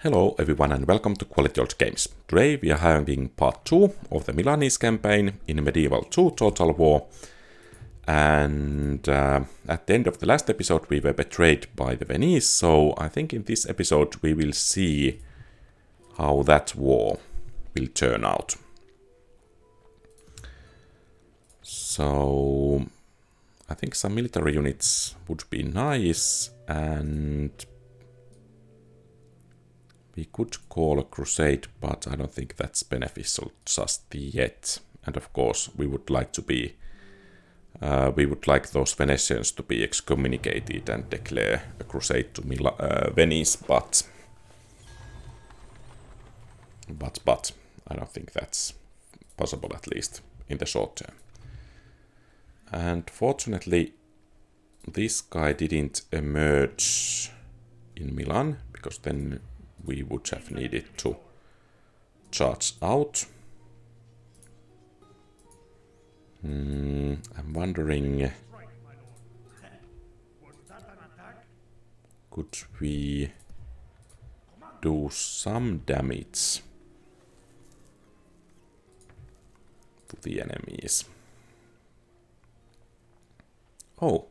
Hello everyone and welcome to QualityOldGames. Today we are having part 2 of the Milanese campaign in Medieval 2 Total War. And at the end of the last episode we were betrayed by the Venice, so I think in this episode we will see how that war will turn out. So I think some military units would be nice, and we could call a crusade, but I don't think that's beneficial just yet. And of course, we would like those Venetians to be excommunicated and declare a crusade to Venice, but I don't think that's possible, at least in the short term. And fortunately, this guy didn't emerge in Milan, because then we would have needed to charge out. I'm wondering, could we do some damage to the enemies? Oh,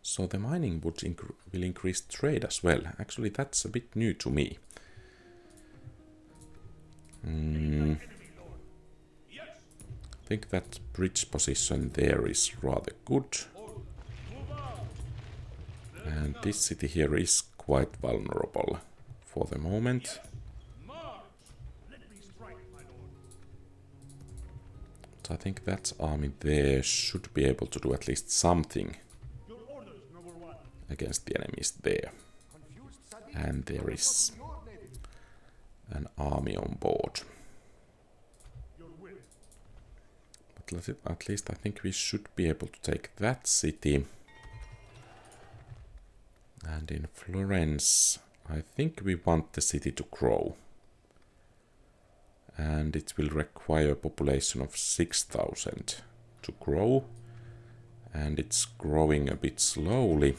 so the mining will increase trade as well. Actually, that's a bit new to me. I think that bridge position there is rather good. And this city here is quite vulnerable for the moment. So I think that army there should be able to do at least something against the enemies there. And there is an army on board. But at least I think we should be able to take that city. And in Florence, I think we want the city to grow. And it will require a population of 6,000 to grow. And it's growing a bit slowly.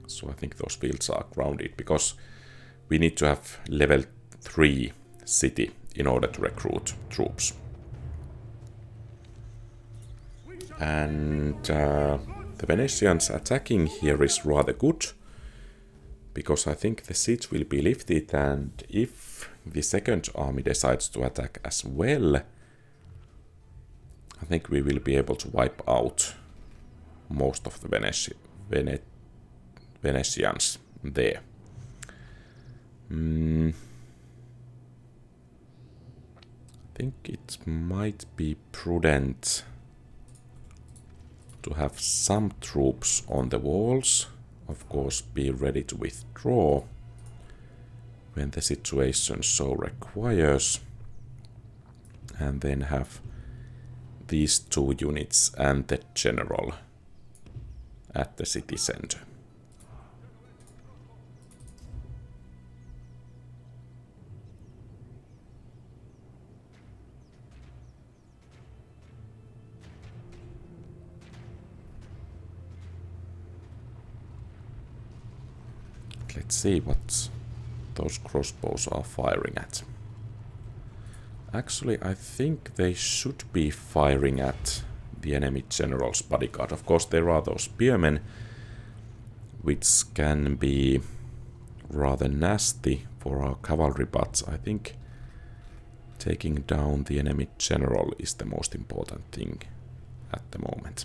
So I think those fields are grounded, because we need to have level 3 city in order to recruit troops. And the Venetians attacking here is rather good, because I think the siege will be lifted, and if the second army decides to attack as well, I think we will be able to wipe out most of the Venetians there. I think it might be prudent to have some troops on the walls. Of course, be ready to withdraw when the situation so requires. And then have these 2 units and the general at the city center. Let's see what those crossbows are firing at. Actually, I think they should be firing at the enemy general's bodyguard. Of course, there are those spearmen, which can be rather nasty for our cavalry, but I think taking down the enemy general is the most important thing at the moment.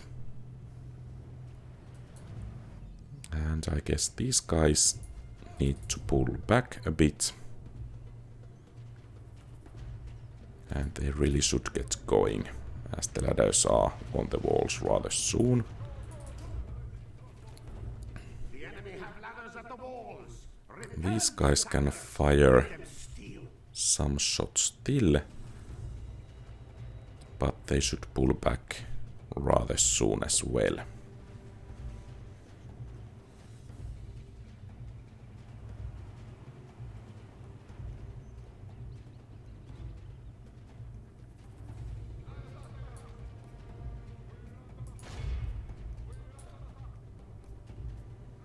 And I guess these guys need to pull back a bit. And they really should get going, as the ladders are on the walls rather soon. These guys can fire some shots still, but they should pull back rather soon as well.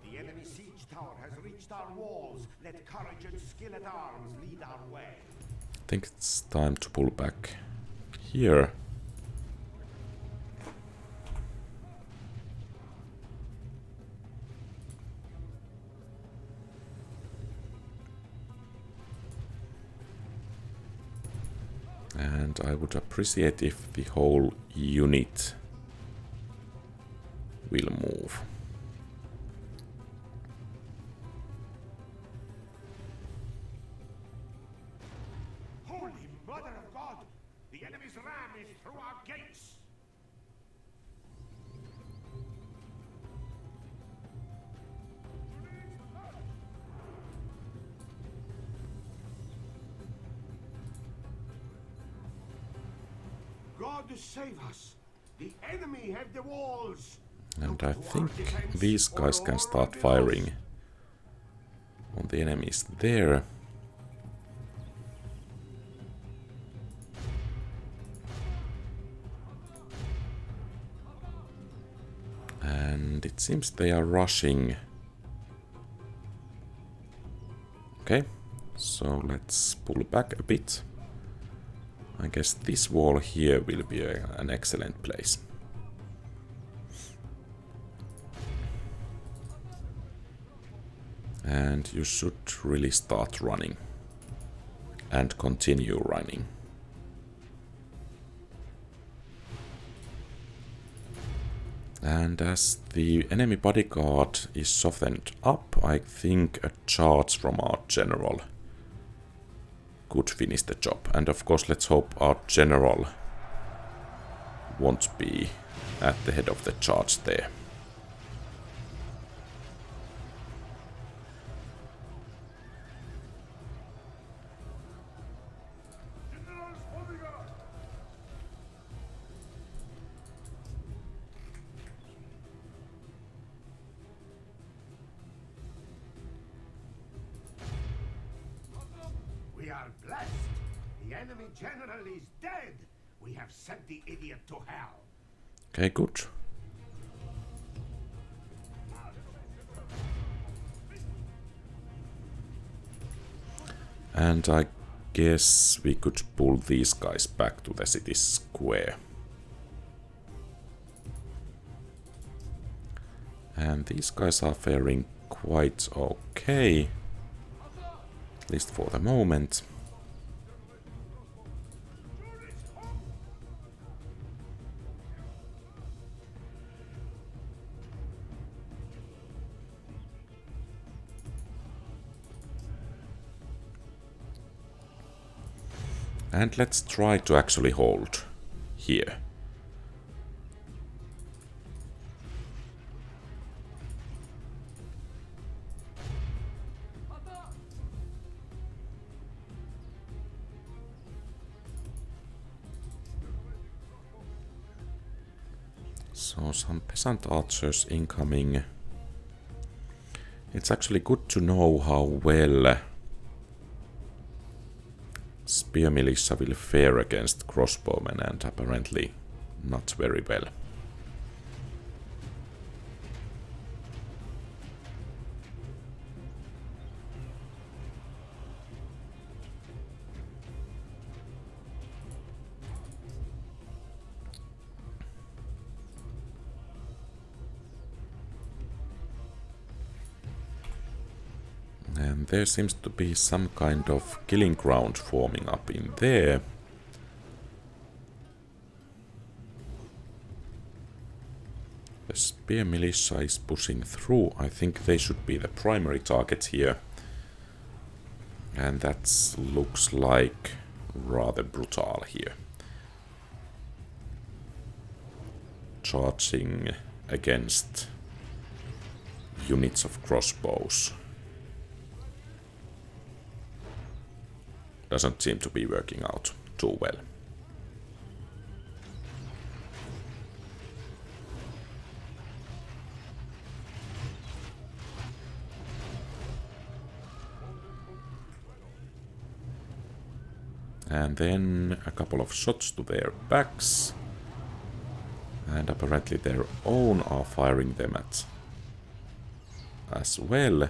The enemy siege watchtower has reached our walls. Let courage and skill at arms lead our way. I think it's time to pull back here. And I would appreciate if the whole unit will move. Holy Mother of God! The enemy's ram is through our gates! God save us! The enemy have the walls! And I think these guys can start firing on the enemies there. And it seems they are rushing. Okay, so let's pull back a bit. I guess this wall here will be an excellent place. And you should really start running. And continue running. And as the enemy bodyguard is softened up, I think a charge from our general could finish the job. And of course, let's hope our general won't be at the head of the charge there. We are blessed. The enemy general is dead. We have sent the idiot to hell. Okay, good. And I guess we could pull these guys back to the city square. And these guys are faring quite okay. At least for the moment. And let's try to actually hold here. So some peasant archers incoming. It's actually good to know how well spear militia will fare against crossbowmen, and apparently not very well. And there seems to be some kind of killing ground forming up in there. The spear militia is pushing through. I think they should be the primary target here. And that looks like rather brutal here. Charging against units of crossbows. Doesn't seem to be working out too well. And then a couple of shots to their backs. And apparently their own are firing them at as well.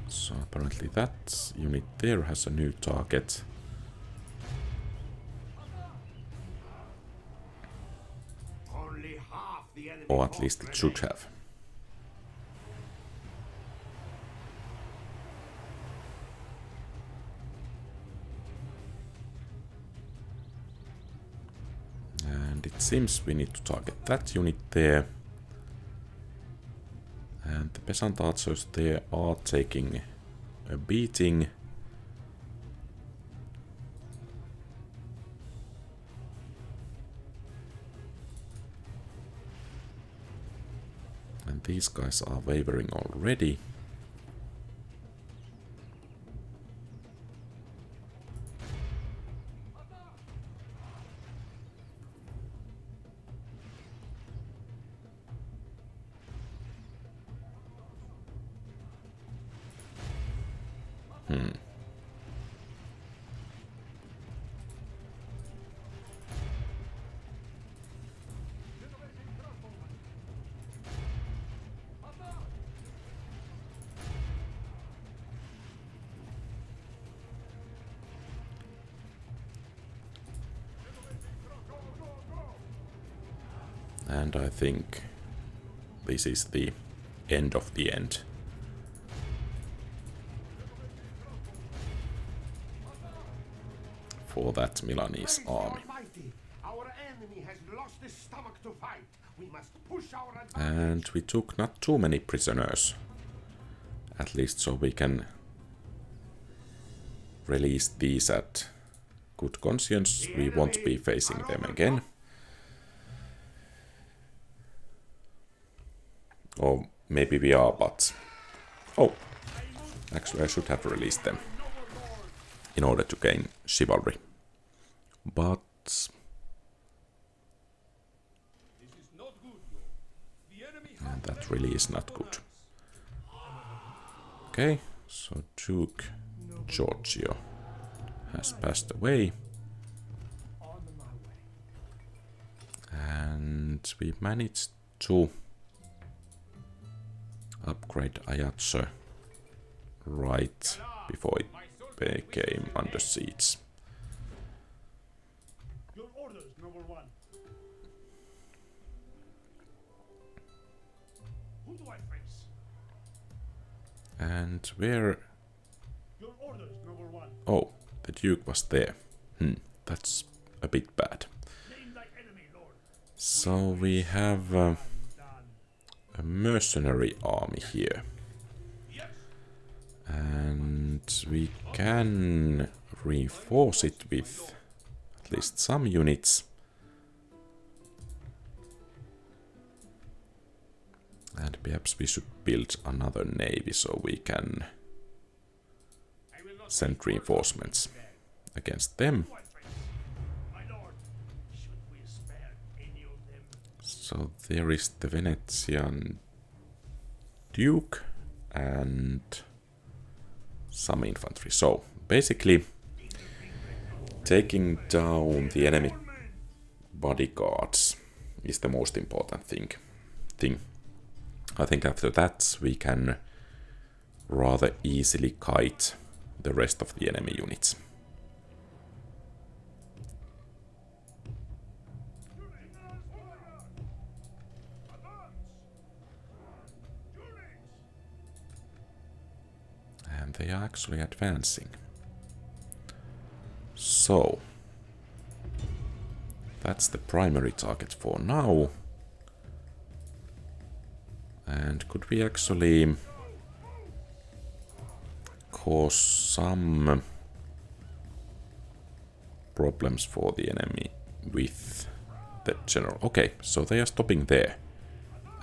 So apparently that unit there has a new target. Only half the enemy Or at least it should have. And it seems we need to target that unit there. And the peasant archers there are taking a beating. And these guys are wavering already. And I think this is the end of the end. For that Milanese army. Our enemy has lost his stomach to fight. We must push our advantage. And we took not too many prisoners. At least so we can release these at good conscience. We won't be facing them again. Or maybe we are, but... Oh! Actually, I should have released them in order to gain chivalry. But... And that really is not good. Okay, so Duke Giorgio has passed away. And we managed to upgrade Ajaccio right before it became under siege. Your orders, number one. Who do I face? And where... Your orders, number one. Oh, the Duke was there. That's a bit bad. Name thy enemy, Lord. So we have a mercenary army here. And we can reinforce it with at least some units. And perhaps we should build another navy so we can send reinforcements against them. So there is the Venetian Duke and some infantry. So basically taking down the enemy bodyguards is the most important thing. I think after that we can rather easily kite the rest of the enemy units. And they are actually advancing. So that's the primary target for now. And could we actually cause some problems for the enemy with the general? Okay, so they are stopping there,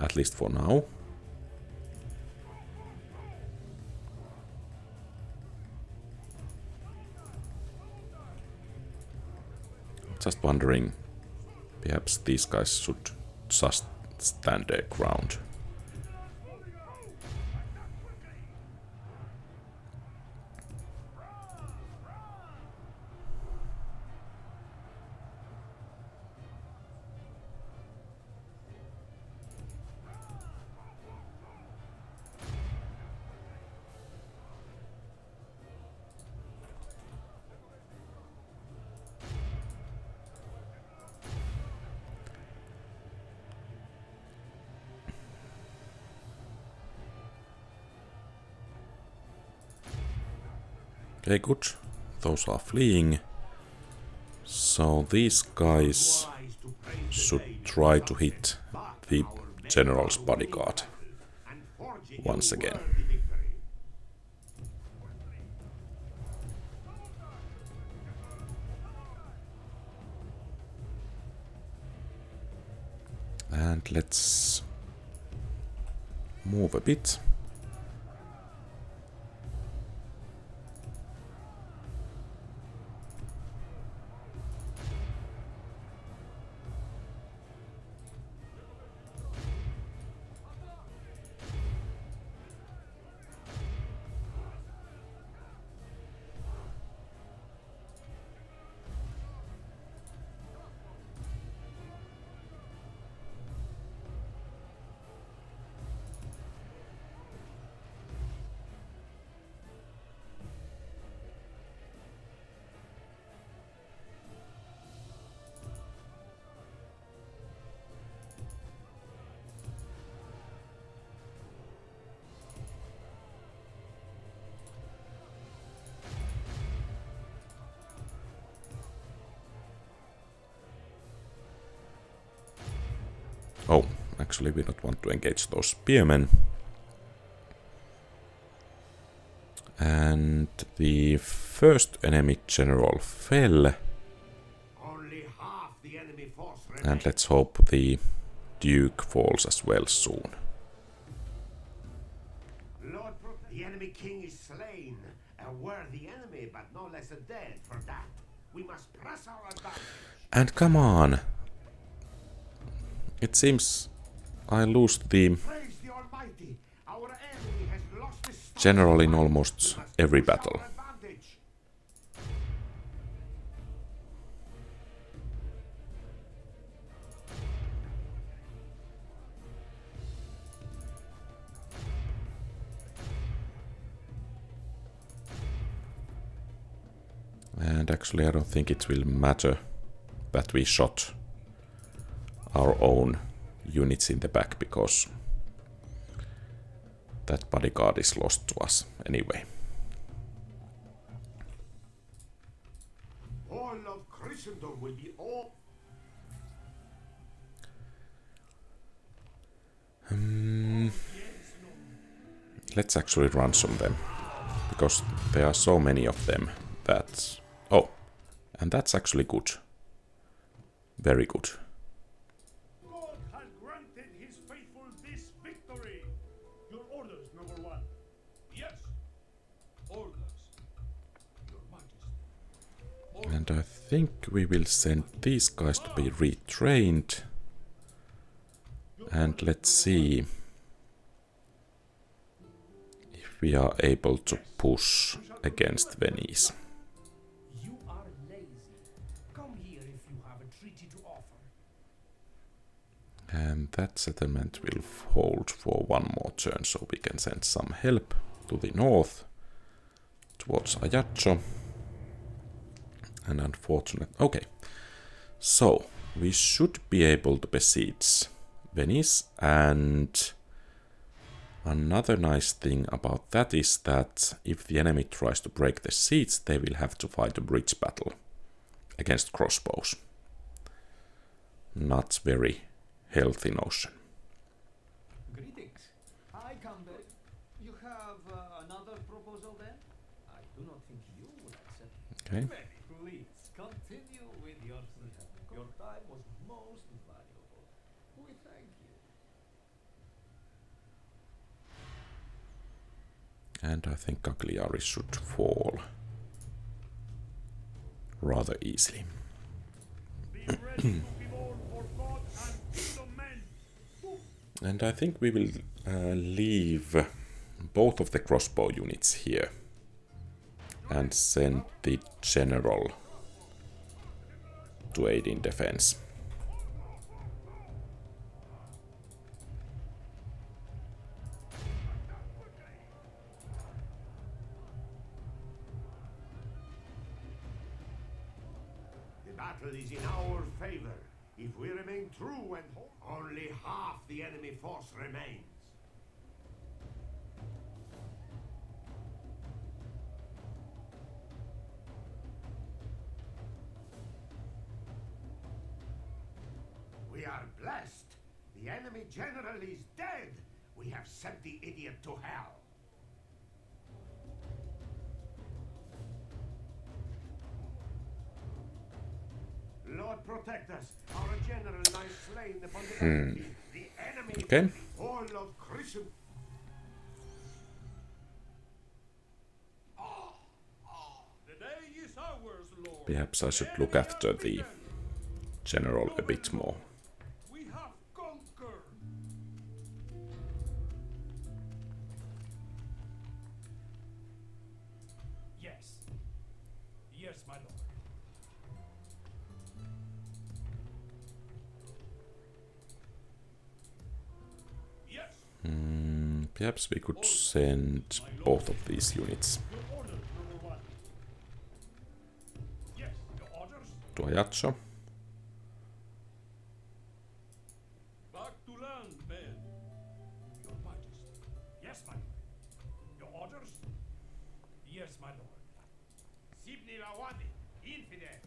at least for now. Just wondering, perhaps these guys should just stand their ground. Okay, good. Those are fleeing. So these guys should try to hit the general's bodyguard once again. And let's move a bit. Oh, actually we don't want to engage those spearmen. And the first enemy general fell. Only half the enemy force And remains. let's hope the Duke falls as well soon. Lord, the enemy king is slain. A worthy enemy, but no less a dead for that. We must press our advantage. And come on! It seems I lose the Praise the Almighty. Our enemy has lost his stubborn general in mind. almost We must every push our battle. advantage. And actually I don't think it will matter that we shot our own units in the back, because that bodyguard is lost to us anyway. All of Christendom will be all. Let's actually ransom them, because there are so many of them that... Oh, and that's actually good. Very good. God has granted his faithful this victory. Your orders, number one. Yes. Orders. Your Majesty. And I think we will send these guys to be retrained. And let's see if we are able to push against Venice. You are lazy. Come here if you have a treaty to offer. And that settlement will hold for one more turn, so we can send some help to the north towards Ajaccio. And unfortunate... Okay, so we should be able to besiege Venice, and another nice thing about that is that if the enemy tries to break the siege, they will have to fight a bridge battle against crossbows. Not very healthy notion. Greetings. Hi, Campbell. You have another proposal then? I do not think you would accept it. Okay. Please, continue with your theater. Your time was most valuable. We thank you. And I think Cagliari should fall rather easily. Be ready to be born for God and kingdom men. And I think we will leave both of the crossbow units here and send the general to aid in defense. The battle is in our favor. If we remain true and only half the enemy force remains. We are blessed. The enemy general is dead. We have sent the idiot to hell. Lord protect us. Our general lies slain upon the battlefield. The enemy Okay. all of Christian. The day is ours, Lord. Perhaps I should look after the general a bit more. We have conquered. Yes. Yes, my lord. Yes. Perhaps we could send both of these units Your order, number one. Yes, your orders. to Ajaccio. Back to land, men. Your Majesty. Yes, my lord. Your orders? Yes, my lord. Sibni Lawadi, infidel.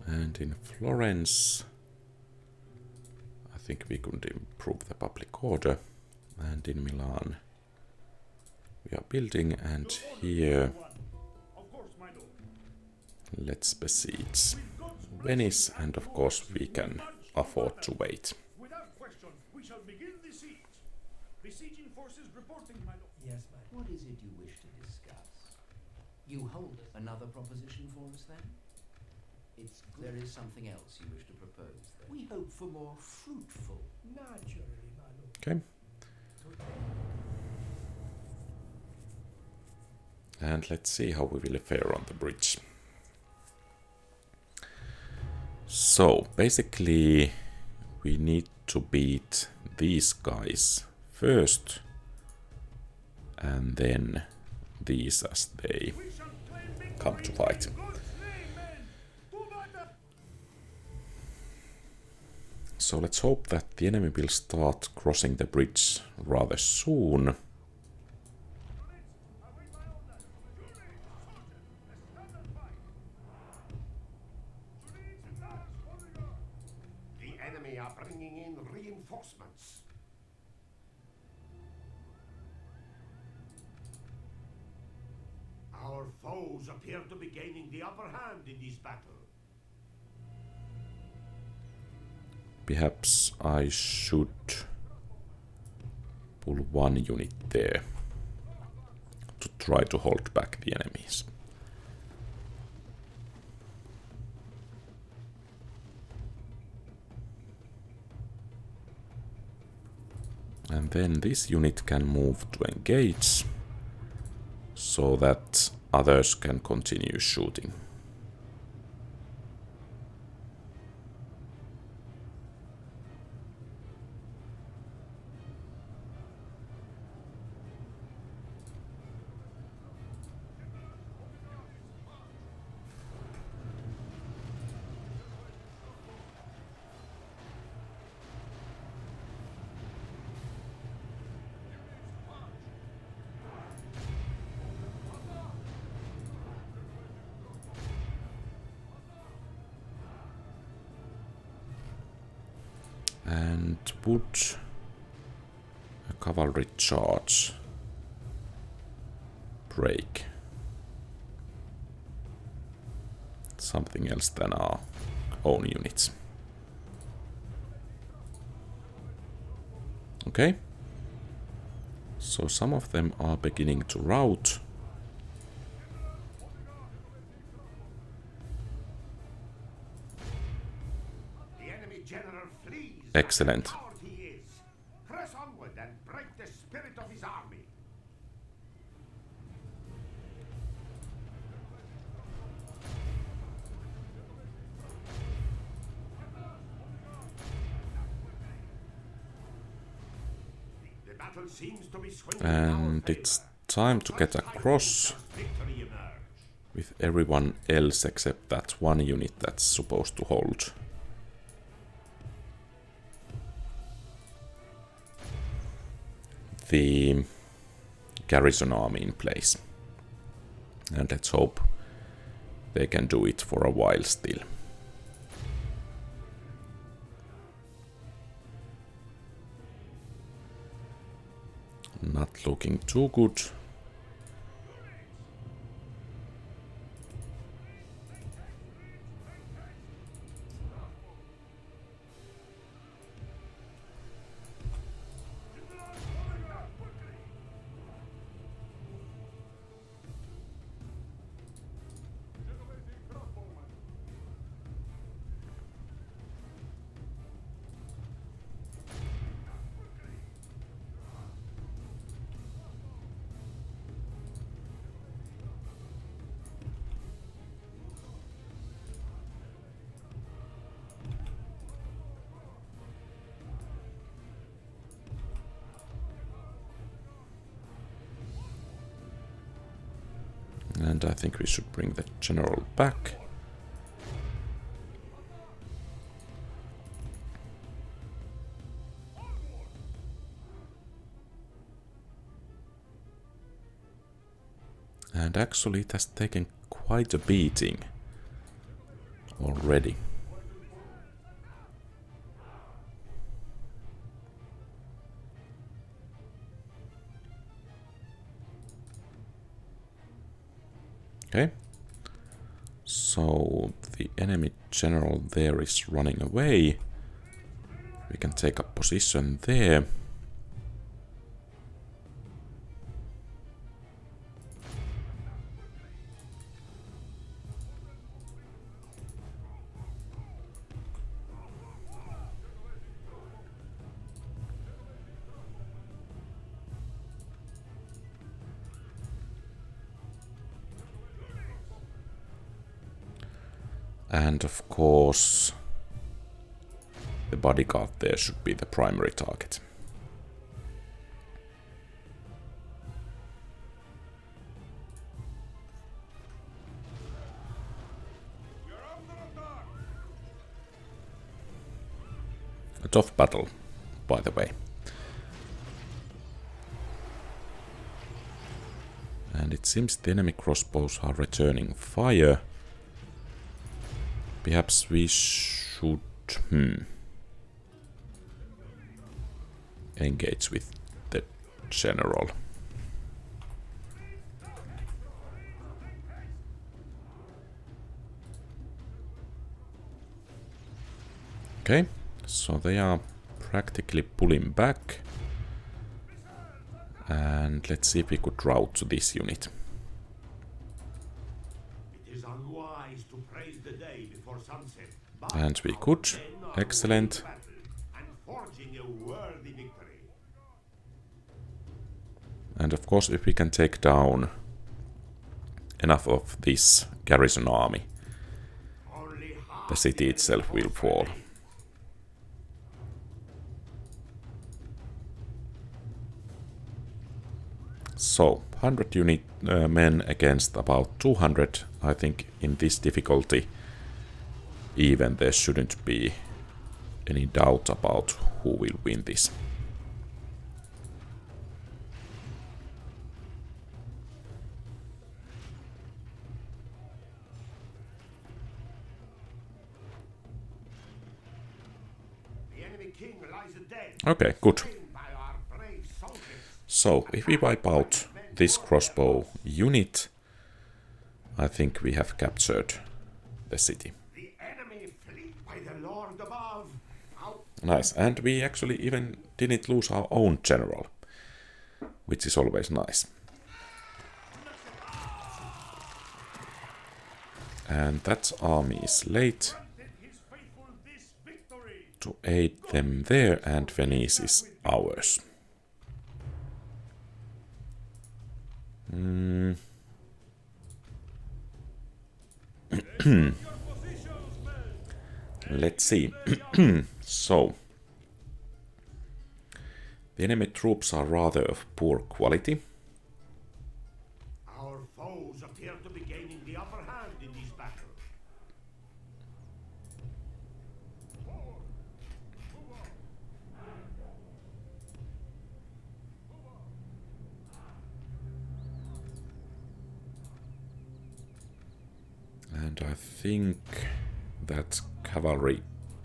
And in Florence, I think we could improve the public order. And in Milan, we are building, and here, Of course, my lord. let's besiege Venice, and of course we can afford to wait. Without question, we shall begin the siege. Besieging forces reporting, my lord. Yes, ma'am. What is it you wish to discuss? You hold another proposition for us, then? It's good. There is something else you wish to propose, then? We hope for more fruitful. Naturally, my lord. Okay. And let's see how we will fare on the bridge. So, basically, we need to beat these guys first, and then these as they We shall claim victory come to fight. in God's name, men. To battle. So let's hope that the enemy will start crossing the bridge rather soon. The enemy are bringing in reinforcements. Our foes appear to be gaining the upper hand in this battle. Perhaps I should pull one unit there to try to hold back the enemies. And then this unit can move to engage so that others can continue shooting. And would a cavalry charge break something else than our own units? Okay, so some of them are beginning to rout. The enemy general flees. Excellent. How coward he is. Press onward and break the spirit of his army. The battle seems to be swinging in our And favor. it's time to get across Victory emerge. with everyone else except that one unit that's supposed to hold. The garrison army in place. And let's hope they can do it for a while still. Not looking too good. And I think we should bring the general back. And actually it has taken quite a beating already. Okay, so the enemy general there is running away. We can take a position there. And of course, the bodyguard there should be the primary target. A tough battle, by the way. And it seems the enemy crossbows are returning fire. Perhaps we should engage with the general. Okay, so they are practically pulling back. And let's see if we could route to this unit. And we could. Excellent. And of course, if we can take down enough of this garrison army, the city itself will fall. So, 100 unit men against about 200. I think in this difficulty, even there shouldn't be any doubt about who will win this. Okay, good. So, if we wipe out this crossbow unit, I think we have captured the city. Nice, and we actually even didn't lose our own general, which is always nice. And that army is late to aid them there, and Venice is ours. Let's see. So, the enemy troops are rather of poor quality. Our foes appear to be gaining the upper hand in this battle. And I think that cavalry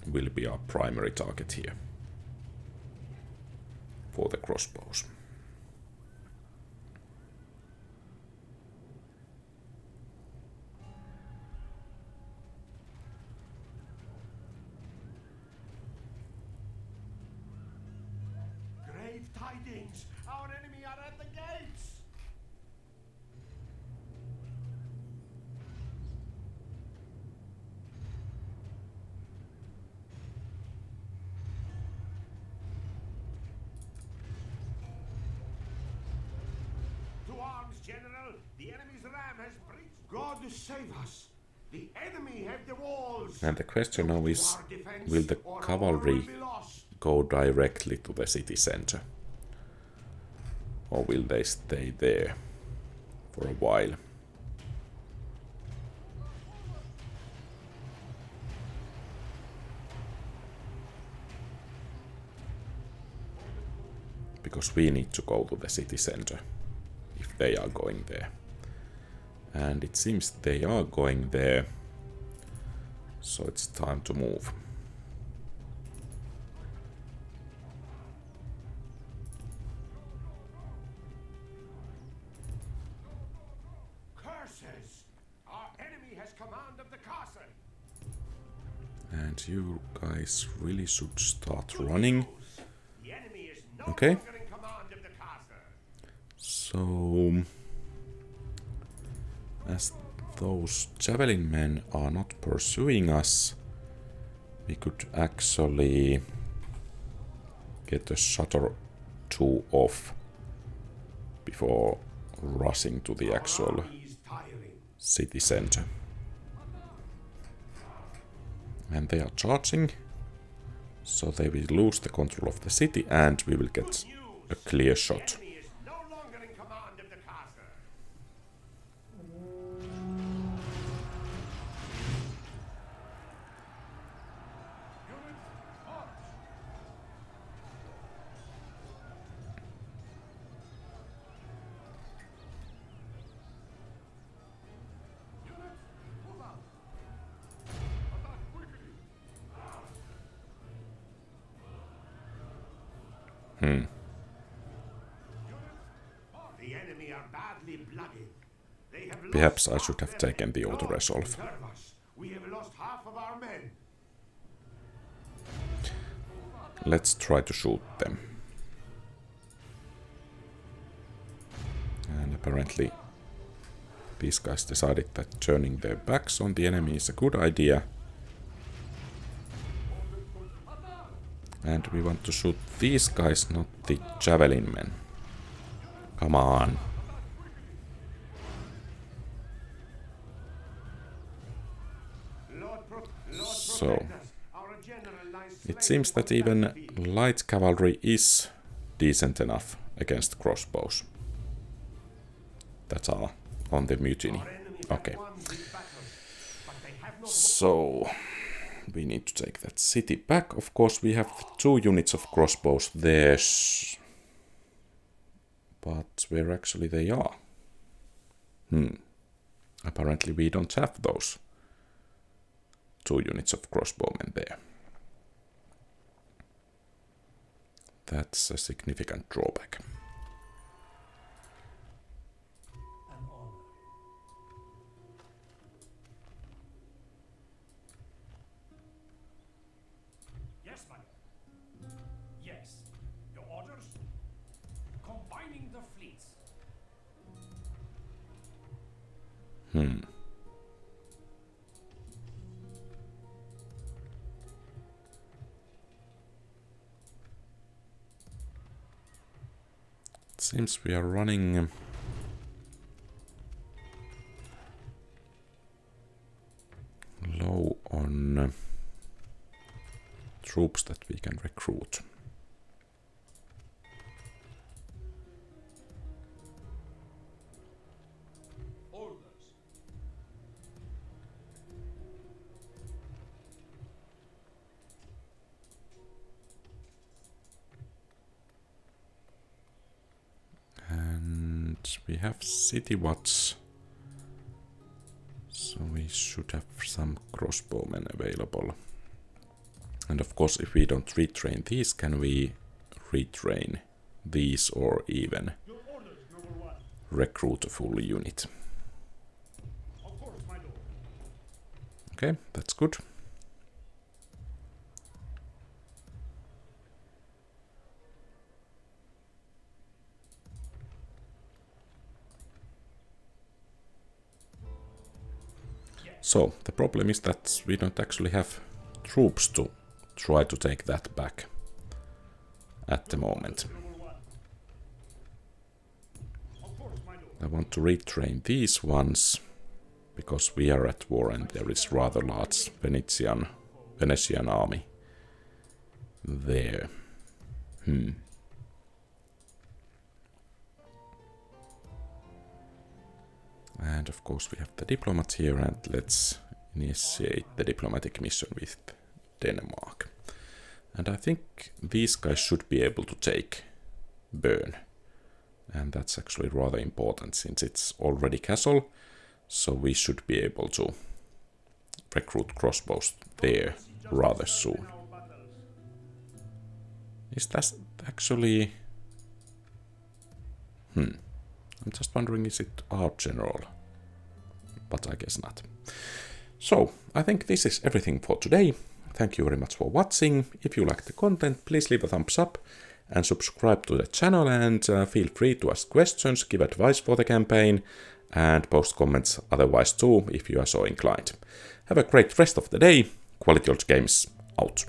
will be our primary target here for the crossbows. Tidings! Our enemy are at the gates! To arms, General! The enemy's ram has breached. God save us! The enemy have the walls! And the question now Look to is, our defense, will the or all cavalry will be lost. go directly to the city center? Or will they stay there for a while? Because we need to go to the city center if they are going there. And it seems they are going there, so it's time to move. Curses! Our enemy has command of the castle! And you guys really should start running. The enemy is no Okay. longer in command of the castle! So, as those javelin men are not pursuing us, we could actually get a shot or two off before rushing to the actual Army is tiring. city center. And they are charging, so they will lose the control of the city and we will get a clear shot. The enemy is no longer in command of the castle! The enemy are badly blooded. They have Perhaps lost I should have half their taken the men. auto-resolve. Lord, preserve us. We have lost half of our men. Let's try to shoot them. And apparently these guys decided that turning their backs on the enemy is a good idea. And we want to shoot these guys, not the javelin men. Come on. So, Protect us. Our general lies it slain seems that on the even battlefield. light cavalry is decent enough against crossbows that are on the mutiny. Our enemies have Okay, won these battles, but they have not won. so we need to take that city back. Of course, we have 2 units of crossbows there, but where actually they are? Apparently we don't have those 2 units of crossbowmen there. That's a significant drawback. An honor. Yes, my lord. Yes. Your orders? Combining the fleets. It seems we are running low on troops that we can recruit. Orders. And we have city watch, so we should have some crossbowmen available. And of course, if we don't retrain these, can we retrain these or even Your orders, number 1. recruit a full unit? Of course, my lord. Okay, that's good. So, the problem is that we don't actually have troops to try to take that back at the moment. I want to retrain these ones, because we are at war and there is rather large Venetian army there. And of course we have the diplomat here, and let's initiate the diplomatic mission with Denmark. And I think these guys should be able to take Bern. And that's actually rather important since it's already castle, so we should be able to recruit crossbows there rather soon. Is that actually... I'm just wondering, is it our general? But I guess not. So, I think this is everything for today. Thank you very much for watching. If you like the content, please leave a thumbs up and subscribe to the channel, and feel free to ask questions, give advice for the campaign, and post comments otherwise too, if you are so inclined. Have a great rest of the day. QualityOldGames out.